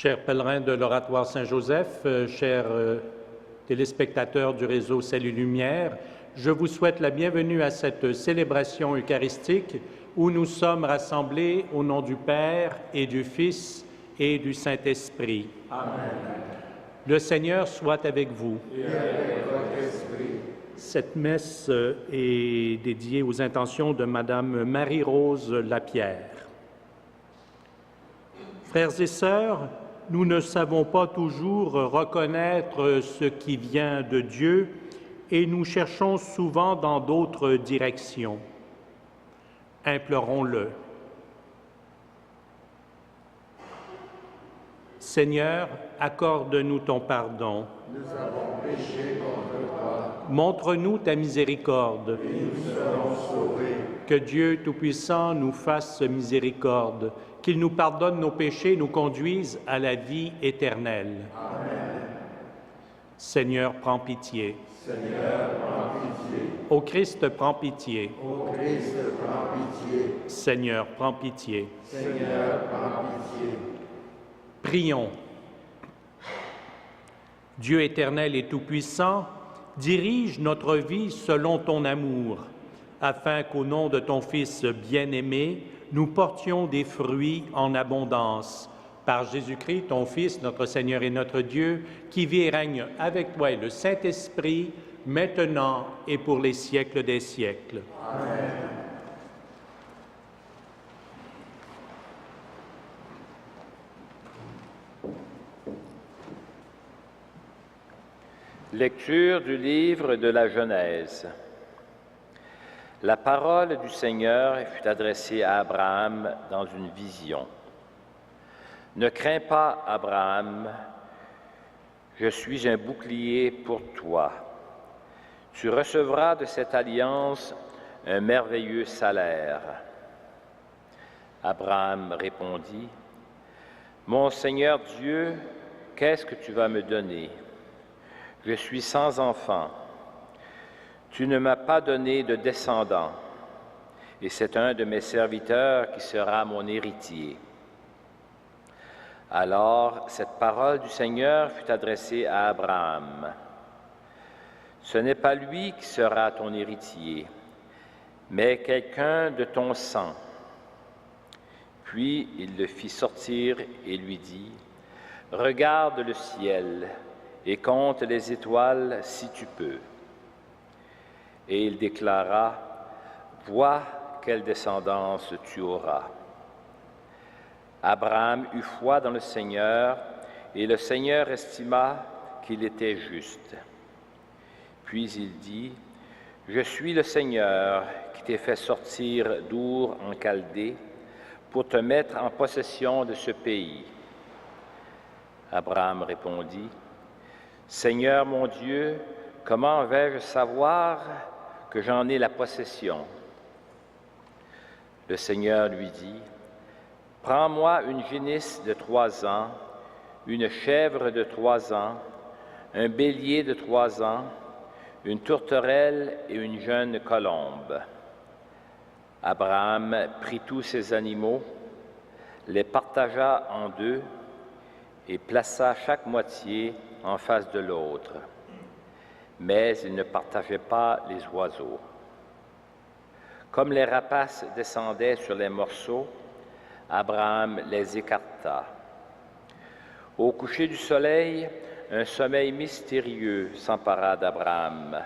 Chers pèlerins de l'Oratoire Saint-Joseph, chers téléspectateurs du réseau Salut Lumière, je vous souhaite la bienvenue à cette célébration eucharistique où nous sommes rassemblés au nom du Père et du Fils et du Saint-Esprit. Amen. Le Seigneur soit avec vous. Et avec votre esprit. Cette messe est dédiée aux intentions de Madame Marie-Rose Lapierre. Frères et sœurs, nous ne savons pas toujours reconnaître ce qui vient de Dieu et nous cherchons souvent dans d'autres directions. Implorons-le. Seigneur, accorde-nous ton pardon. Nous avons péché contre toi. Montre-nous ta miséricorde. Et nous serons sauvés. Que Dieu Tout-Puissant nous fasse miséricorde, qu'il nous pardonne nos péchés et nous conduise à la vie éternelle. Amen. Seigneur, prends pitié. Seigneur, prends pitié. Ô Christ, prends pitié. Ô Christ, prends pitié. Seigneur, prends pitié. Seigneur, prends pitié. Prions. Dieu éternel et tout-puissant, dirige notre vie selon ton amour, afin qu'au nom de ton Fils bien-aimé, nous portions des fruits en abondance. Par Jésus-Christ, ton Fils, notre Seigneur et notre Dieu, qui vit et règne avec toi et le Saint-Esprit, maintenant et pour les siècles des siècles. Amen. Lecture du livre de la Genèse. La parole du Seigneur fut adressée à Abraham dans une vision. « Ne crains pas, Abraham, je suis un bouclier pour toi. Tu recevras de cette alliance un merveilleux salaire. » Abraham répondit, « Mon Seigneur Dieu, qu'est-ce que tu vas me donner? Je suis sans enfant. Tu ne m'as pas donné de descendant, et c'est un de mes serviteurs qui sera mon héritier. » Alors, cette parole du Seigneur fut adressée à Abraham. « Ce n'est pas lui qui sera ton héritier, mais quelqu'un de ton sang. » Puis il le fit sortir et lui dit, « Regarde le ciel et compte les étoiles si tu peux. » Et il déclara, « Vois quelle descendance tu auras. » Abraham eut foi dans le Seigneur, et le Seigneur estima qu'il était juste. Puis il dit, « Je suis le Seigneur qui t'ai fait sortir d'Our en Chaldée pour te mettre en possession de ce pays. » Abraham répondit, « Seigneur mon Dieu, comment vais-je savoir que j'en ai la possession? » Le Seigneur lui dit, « Prends-moi une génisse de 3 ans, une chèvre de 3 ans, un bélier de 3 ans, une tourterelle et une jeune colombe. » Abraham prit tous ces animaux, les partagea en 2 et plaça chaque moitié en face de l'autre. Mais il ne partageait pas les oiseaux. Comme les rapaces descendaient sur les morceaux, Abraham les écarta. Au coucher du soleil, un sommeil mystérieux s'empara d'Abraham.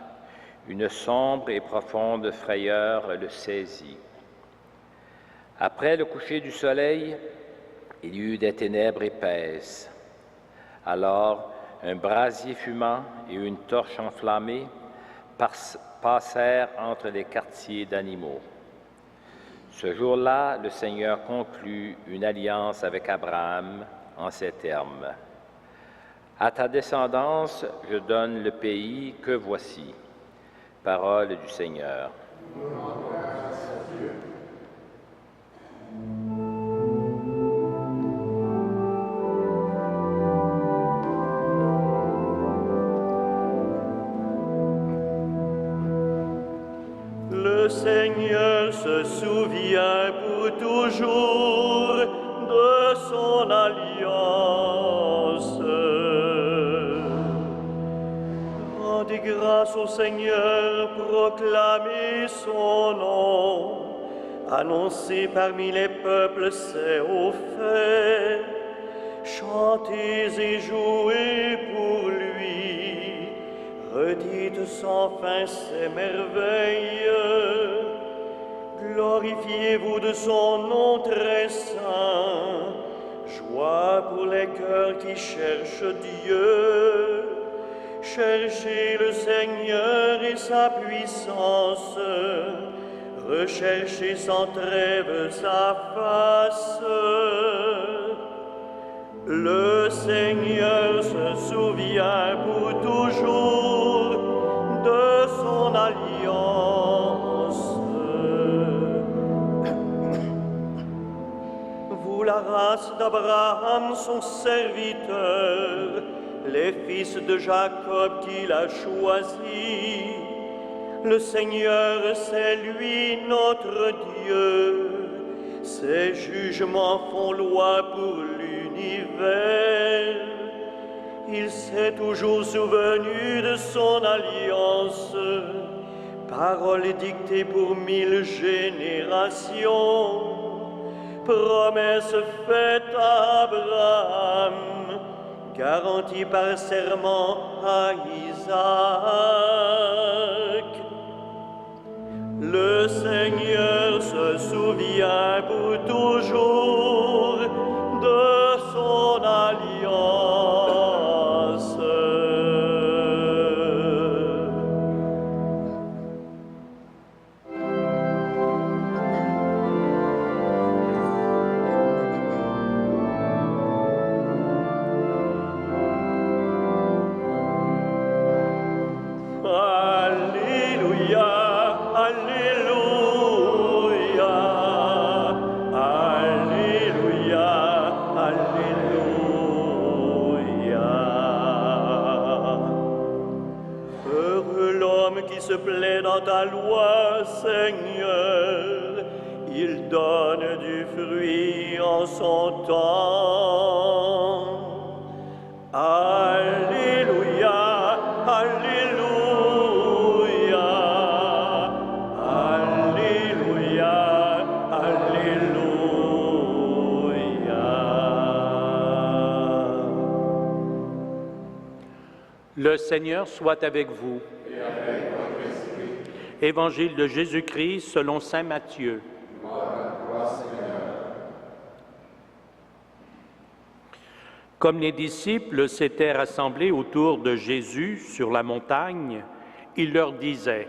Une sombre et profonde frayeur le saisit. Après le coucher du soleil, il y eut des ténèbres épaisses. Alors, un brasier fumant et une torche enflammée passèrent entre les quartiers d'animaux. Ce jour-là, le Seigneur conclut une alliance avec Abraham en ces termes. « À ta descendance, je donne le pays que voici. » Parole du Seigneur. Le Seigneur se souvient pour toujours de son alliance. grâce au Seigneur, proclamez son nom. Annoncez parmi les peuples ses hauts faits. Chantez et jouez pour lui. Redites sans fin ses merveilles. Glorifiez-vous de son nom très saint. Joie pour les cœurs qui cherchent Dieu. Cherchez le Seigneur et sa puissance. Recherchez sans trêve sa face. Le Seigneur se souvient pour toujours de son alliance. Vous, la race d'Abraham, son serviteur, les fils de Jacob qu'il a choisis. Le Seigneur, c'est lui notre Dieu. Ses jugements font loi pour l'univers. Il s'est toujours souvenu de son alliance. Parole dictée pour 1000 générations. Promesse faite à Abraham, garantie par serment à Isaac. Le Seigneur se souvient pour toujours de son alliance. Se plaît dans ta loi, Seigneur, il donne du fruit en son temps. Alléluia, Alléluia, Alléluia, Alléluia. Le Seigneur soit avec vous. Évangile de Jésus-Christ selon saint Matthieu. Comme les disciples s'étaient rassemblés autour de Jésus sur la montagne, il leur disait: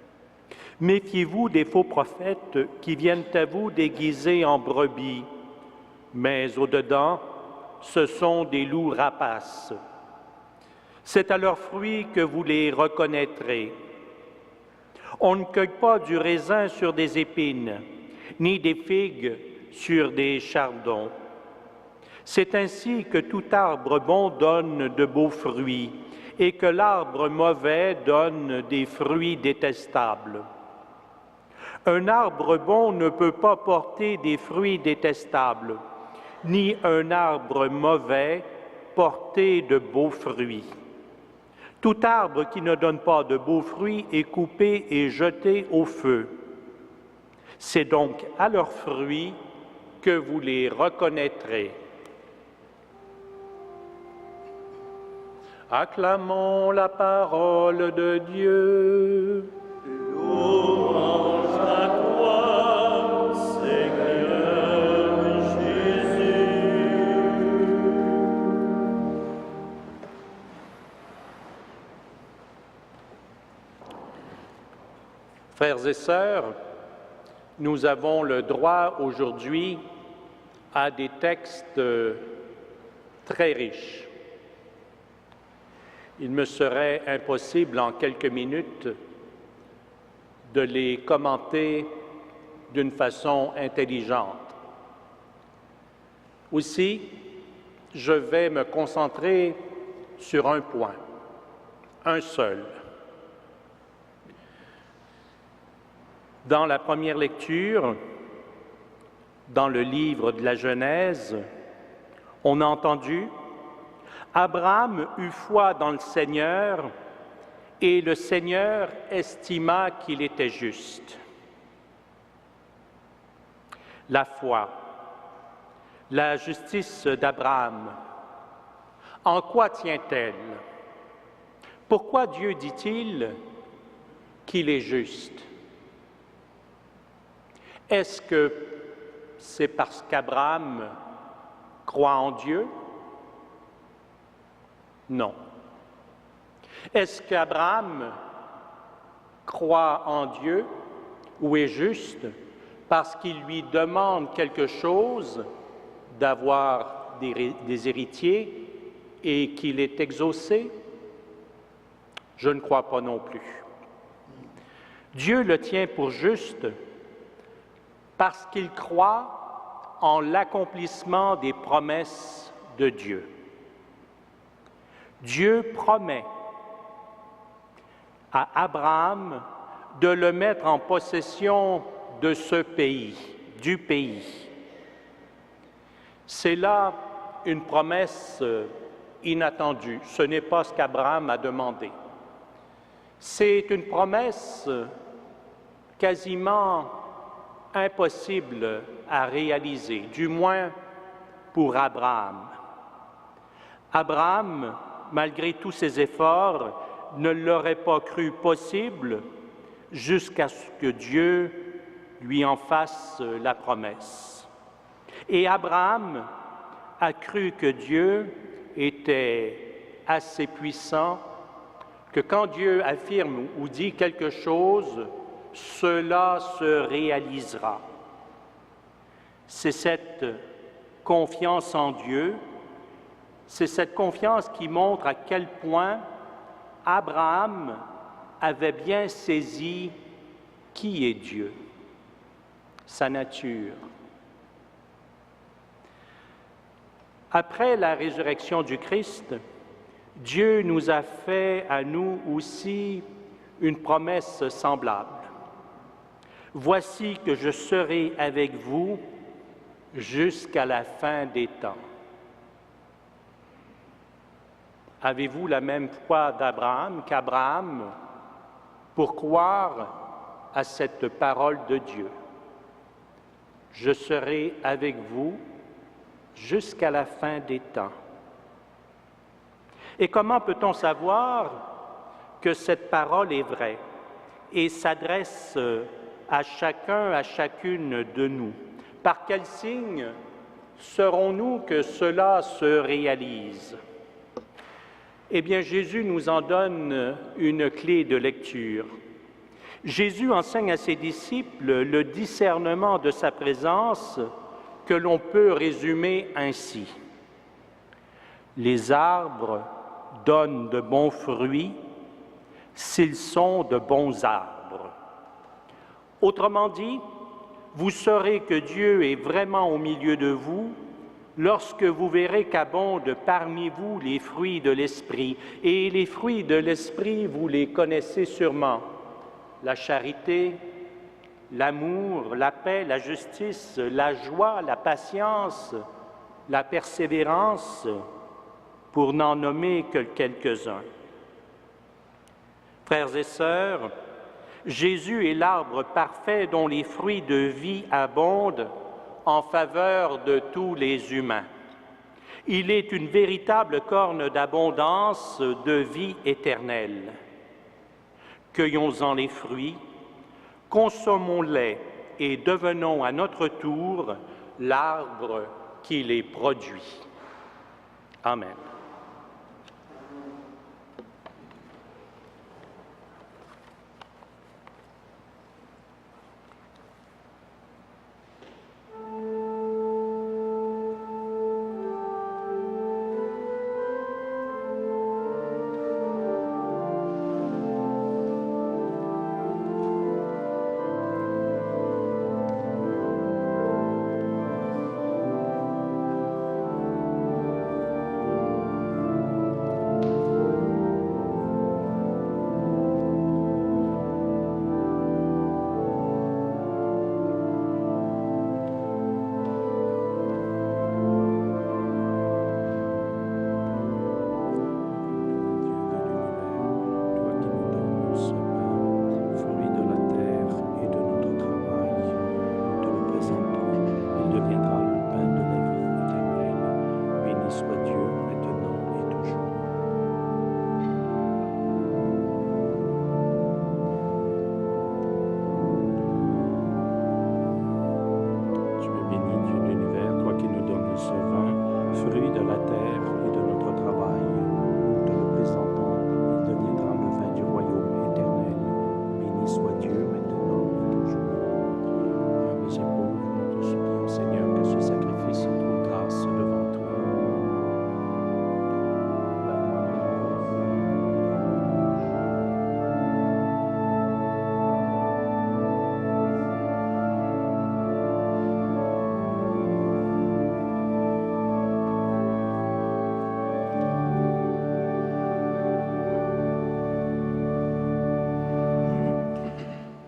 « Méfiez-vous des faux prophètes qui viennent à vous déguisés en brebis, mais au-dedans, ce sont des loups rapaces. C'est à leurs fruits que vous les reconnaîtrez. On ne cueille pas du raisin sur des épines, ni des figues sur des chardons. C'est ainsi que tout arbre bon donne de beaux fruits, et que l'arbre mauvais donne des fruits détestables. Un arbre bon ne peut pas porter des fruits détestables, ni un arbre mauvais porter de beaux fruits. Tout arbre qui ne donne pas de beaux fruits est coupé et jeté au feu. C'est donc à leurs fruits que vous les reconnaîtrez. » Acclamons la parole de Dieu. Louange à toi, Seigneur Jésus. Frères et sœurs, nous avons le droit aujourd'hui à des textes très riches. Il me serait impossible en quelques minutes de les commenter d'une façon intelligente. Aussi, je vais me concentrer sur un point, un seul. Dans la première lecture, dans le livre de la Genèse, on a entendu « Abraham eut foi dans le Seigneur Et le Seigneur estima qu'il était juste. La foi, la justice d'Abraham, en quoi tient-elle? Pourquoi Dieu dit-il qu'il est juste? Est-ce que c'est parce qu'Abraham croit en Dieu? Non. Est-ce qu'Abraham croit en Dieu ou est juste parce qu'il lui demande quelque chose, d'avoir des héritiers et qu'il est exaucé? Je ne crois pas non plus. Dieu le tient pour juste parce qu'il croit en l'accomplissement des promesses de Dieu. Dieu promet à Abraham de le mettre en possession de ce pays, du pays. C'est là une promesse inattendue. Ce n'est pas ce qu'Abraham a demandé. C'est une promesse quasiment impossible à réaliser, du moins pour Abraham. Abraham, malgré tous ses efforts, ne l'aurait pas cru possible jusqu'à ce que Dieu lui en fasse la promesse. Et Abraham a cru que Dieu était assez puissant, que quand Dieu affirme ou dit quelque chose, cela se réalisera. C'est cette confiance en Dieu, c'est cette confiance qui montre à quel point Abraham avait bien saisi qui est Dieu, sa nature. Après la résurrection du Christ, Dieu nous a fait à nous aussi une promesse semblable. Voici que je serai avec vous jusqu'à la fin des temps. Avez-vous la même foi qu'Abraham pour croire à cette parole de Dieu? Je serai avec vous jusqu'à la fin des temps. Et comment peut-on savoir que cette parole est vraie et s'adresse à chacun, à chacune de nous? Par quel signe saurons-nous que cela se réalise? Eh bien, Jésus nous en donne une clé de lecture. Jésus enseigne à ses disciples le discernement de sa présence que l'on peut résumer ainsi. Les arbres donnent de bons fruits s'ils sont de bons arbres. Autrement dit, vous saurez que Dieu est vraiment au milieu de vous lorsque vous verrez qu'abondent parmi vous les fruits de l'Esprit. Et les fruits de l'Esprit, vous les connaissez sûrement. La charité, l'amour, la paix, la justice, la joie, la patience, la persévérance, pour n'en nommer que quelques-uns. Frères et sœurs, Jésus est l'arbre parfait dont les fruits de vie abondent en faveur de tous les humains. Il est une véritable corne d'abondance de vie éternelle. Cueillons-en les fruits, consommons-les et devenons à notre tour l'arbre qui les produit. Amen.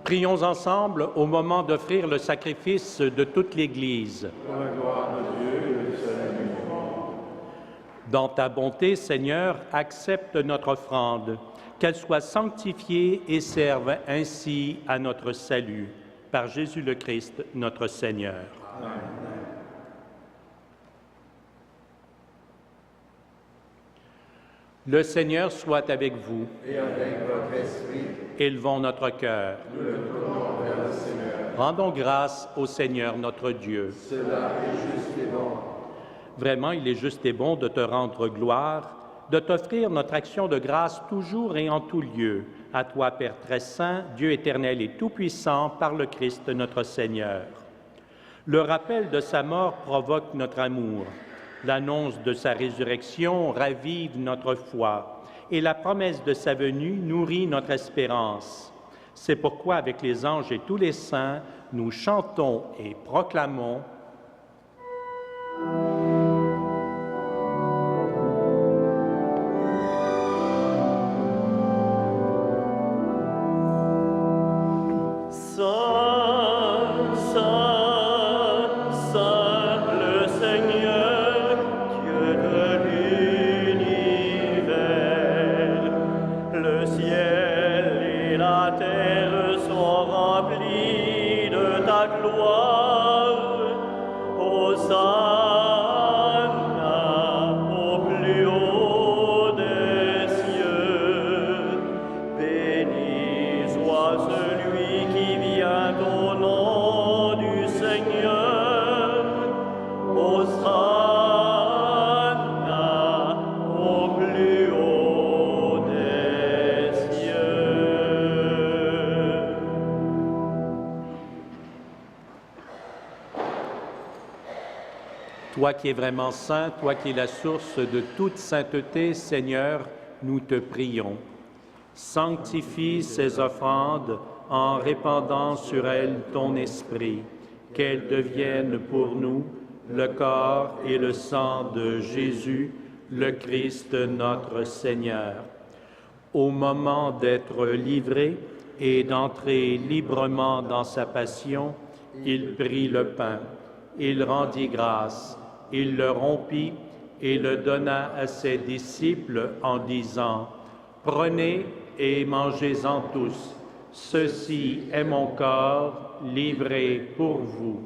Prions ensemble au moment d'offrir le sacrifice de toute l'Église. Pour la gloire de Dieu et le salut du monde. Dans ta bonté, Seigneur, accepte notre offrande, qu'elle soit sanctifiée et serve ainsi à notre salut. Par Jésus le Christ, notre Seigneur. Amen. Le Seigneur soit avec vous. Et avec votre esprit, Élevons notre cœur. nous le tournons vers le Seigneur. Rendons grâce au Seigneur notre Dieu. Cela est juste et bon. Vraiment, il est juste et bon de te rendre gloire, de t'offrir notre action de grâce toujours et en tout lieu. À toi, Père très saint, Dieu éternel et tout-puissant, par le Christ notre Seigneur. Le rappel de sa mort provoque notre amour. L'annonce de sa résurrection ravive notre foi. Et la promesse de sa venue nourrit notre espérance. C'est pourquoi, avec les anges et tous les saints, nous chantons et proclamons Saint, Saint, Saint, le Seigneur, Dieu de l'univers. Le ciel et la terre sont remplis de ta gloire. Hosanna au plus haut des cieux. Béni soit celui qui vient au nom du Seigneur. Hosanna au plus haut des cieux. Toi qui es vraiment saint, toi qui es la source de toute sainteté, Seigneur, nous te prions. Sanctifie ces offrandes en répandant sur elles ton esprit, qu'elles deviennent pour nous le corps et le sang de Jésus, le Christ notre Seigneur. Au moment d'être livré et d'entrer librement dans sa passion, il prit le pain, il rendit grâce, il le rompit et le donna à ses disciples en disant « Prenez et mangez-en tous, ceci est mon corps livré pour vous. »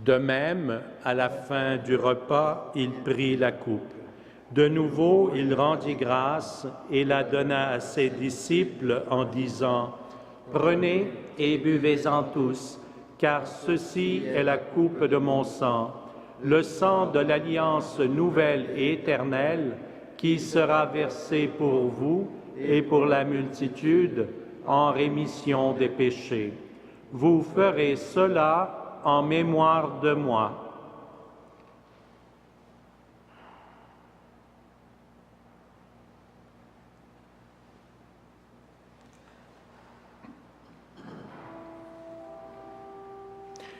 De même, à la fin du repas, il prit la coupe. De nouveau, il rendit grâce et la donna à ses disciples en disant « Prenez et buvez-en tous, car ceci est la coupe de mon sang, le sang de l'alliance nouvelle et éternelle qui sera versé pour vous et pour la multitude en rémission des péchés. Vous ferez cela en mémoire de moi. »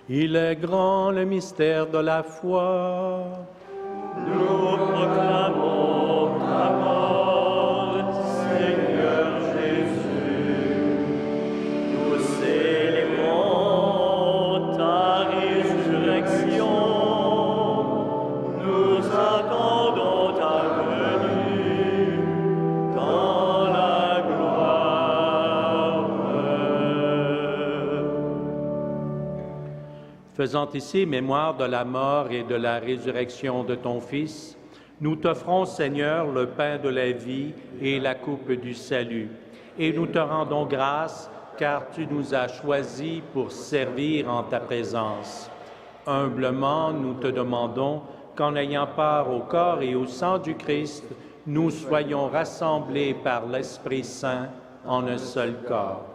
Il est grand le mystère de la foi. Nous proclamons ta mort, Seigneur Jésus. Nous célébrons ta résurrection. Nous attendons ta venue dans la gloire. Faisant ici mémoire de la mort et de la résurrection de ton Fils, nous t'offrons, Seigneur, le pain de la vie et la coupe du salut. Et nous te rendons grâce, car tu nous as choisis pour servir en ta présence. Humblement, nous te demandons qu'en ayant part au corps et au sang du Christ, nous soyons rassemblés par l'Esprit Saint en un seul corps.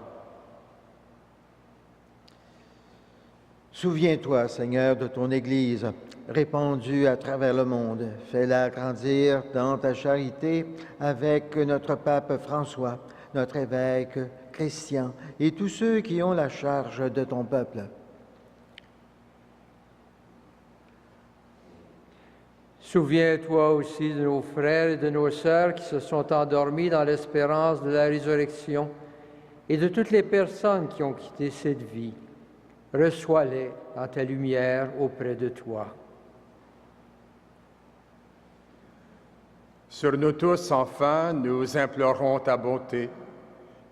Souviens-toi, Seigneur, de ton Église répandue à travers le monde. Fais-la grandir dans ta charité avec notre pape François, notre évêque Christian et tous ceux qui ont la charge de ton peuple. Souviens-toi aussi de nos frères et de nos sœurs qui se sont endormis dans l'espérance de la résurrection et de toutes les personnes qui ont quitté cette vie. Reçois-les dans ta lumière auprès de toi. Sur nous tous, enfin, nous implorons ta bonté.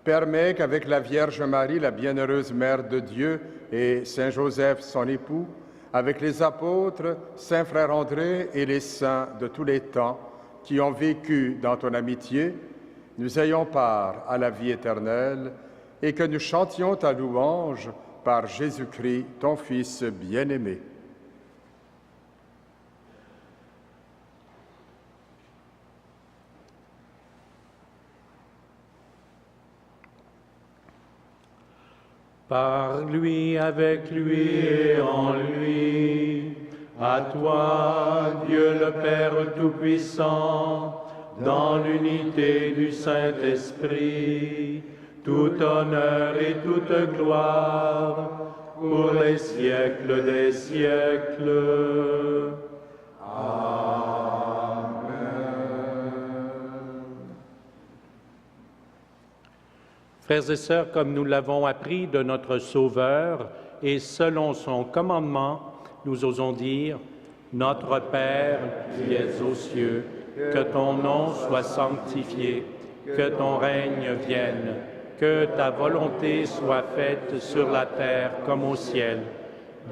Permets qu'avec la Vierge Marie, la bienheureuse Mère de Dieu, et Saint Joseph, son époux, avec les apôtres, Saint Frère André et les saints de tous les temps qui ont vécu dans ton amitié, nous ayons part à la vie éternelle et que nous chantions ta louange par Jésus-Christ, ton Fils bien-aimé. Par lui, avec lui et en lui, à toi, Dieu le Père Tout-Puissant, dans l'unité du Saint-Esprit, tout honneur et toute gloire, pour les siècles des siècles. Frères et sœurs, comme nous l'avons appris de notre Sauveur, et selon son commandement, nous osons dire, Notre Père qui es aux cieux, que ton nom soit sanctifié, que ton règne vienne, que ta volonté soit faite sur la terre comme au ciel.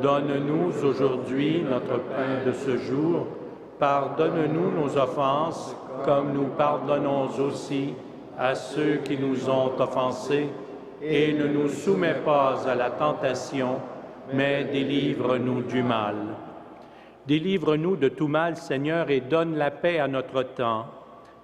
Donne-nous aujourd'hui notre pain de ce jour. Pardonne-nous nos offenses, comme nous pardonnons aussi à ceux qui nous ont offensés, et ne nous soumets pas à la tentation, mais délivre-nous du mal. Délivre-nous de tout mal, Seigneur, et donne la paix à notre temps.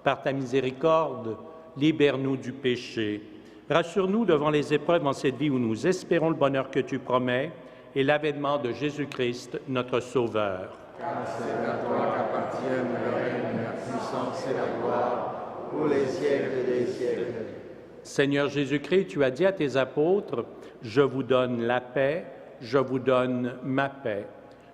Par ta miséricorde, libère-nous du péché. Rassure-nous devant les épreuves en cette vie où nous espérons le bonheur que tu promets et l'avènement de Jésus-Christ, notre Sauveur. Car c'est à toi qu'appartiennent le règne, la puissance et la gloire, pour les siècles des siècles. Seigneur Jésus-Christ, tu as dit à tes apôtres, « Je vous donne la paix, je vous donne ma paix. »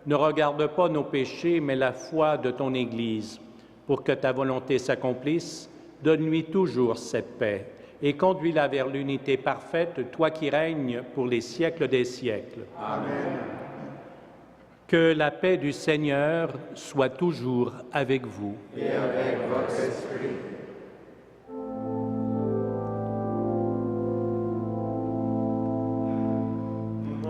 Ne regarde pas nos péchés, mais la foi de ton Église. Pour que ta volonté s'accomplisse, donne-lui toujours cette paix et conduis-la vers l'unité parfaite, toi qui règnes pour les siècles des siècles. Amen. Que la paix du Seigneur soit toujours avec vous. Et avec votre esprit.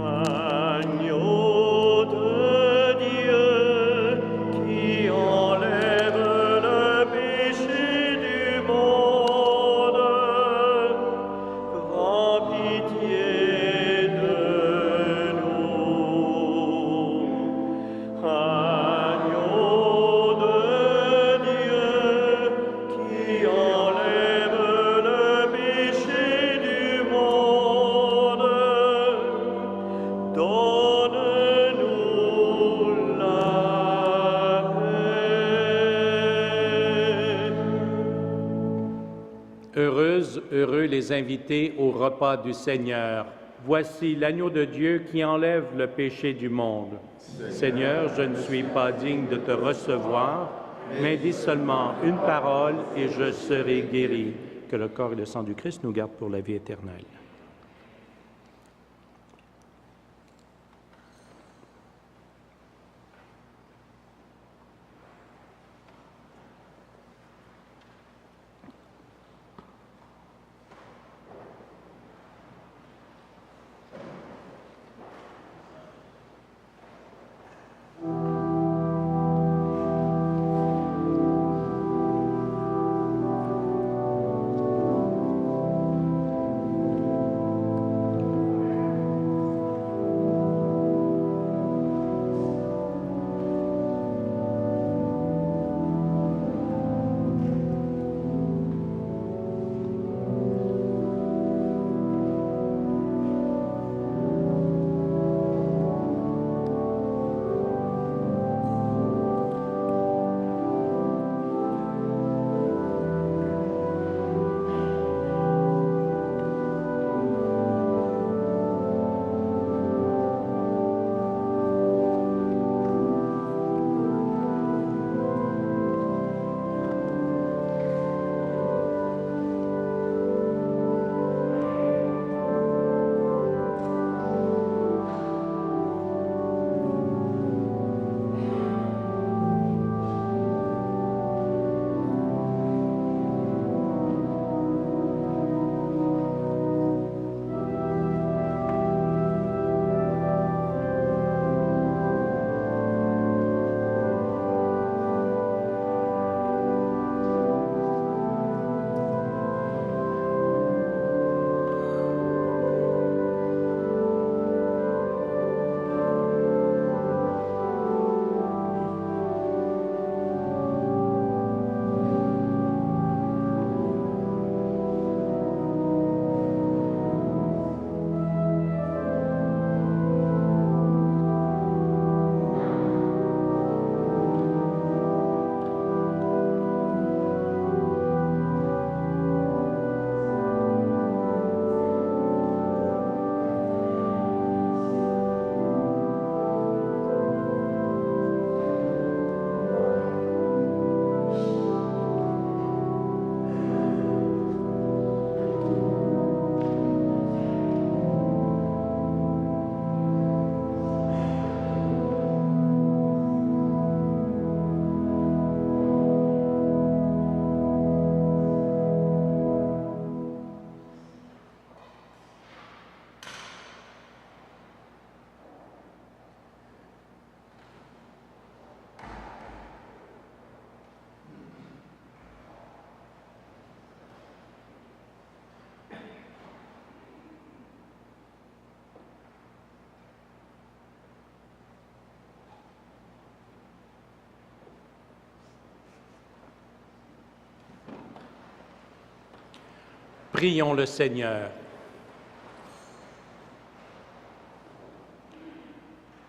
Agneau de Dieu qui enlève le péché du monde, prends pitié de nous. Agneau de Dieu qui enlève le péché du monde, donne-nous la paix. Heureux les invités au repas du Seigneur. Voici l'agneau de Dieu qui enlève le péché du monde. Seigneur, je ne suis pas digne de te recevoir, mais dis seulement une parole et je serai guéri. Que le corps et le sang du Christ nous gardent pour la vie éternelle. Prions le Seigneur.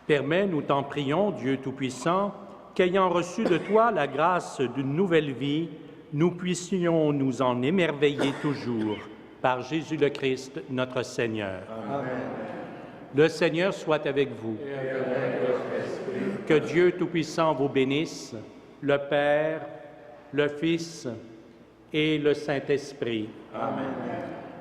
Permets, nous t'en prions, Dieu Tout-Puissant, qu'ayant reçu de toi la grâce d'une nouvelle vie, nous puissions nous en émerveiller toujours par Jésus le Christ, notre Seigneur. Amen. Le Seigneur soit avec vous. Et avec votre esprit. Que Dieu Tout-Puissant vous bénisse, le Père, le Fils et le Saint-Esprit. Amen.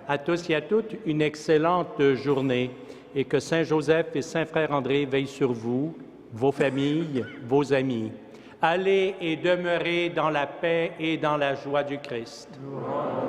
À tous et à toutes, une excellente journée et que Saint Joseph et Saint Frère André veillent sur vous, vos familles, vos amis. Allez et demeurez dans la paix et dans la joie du Christ. Nous rendons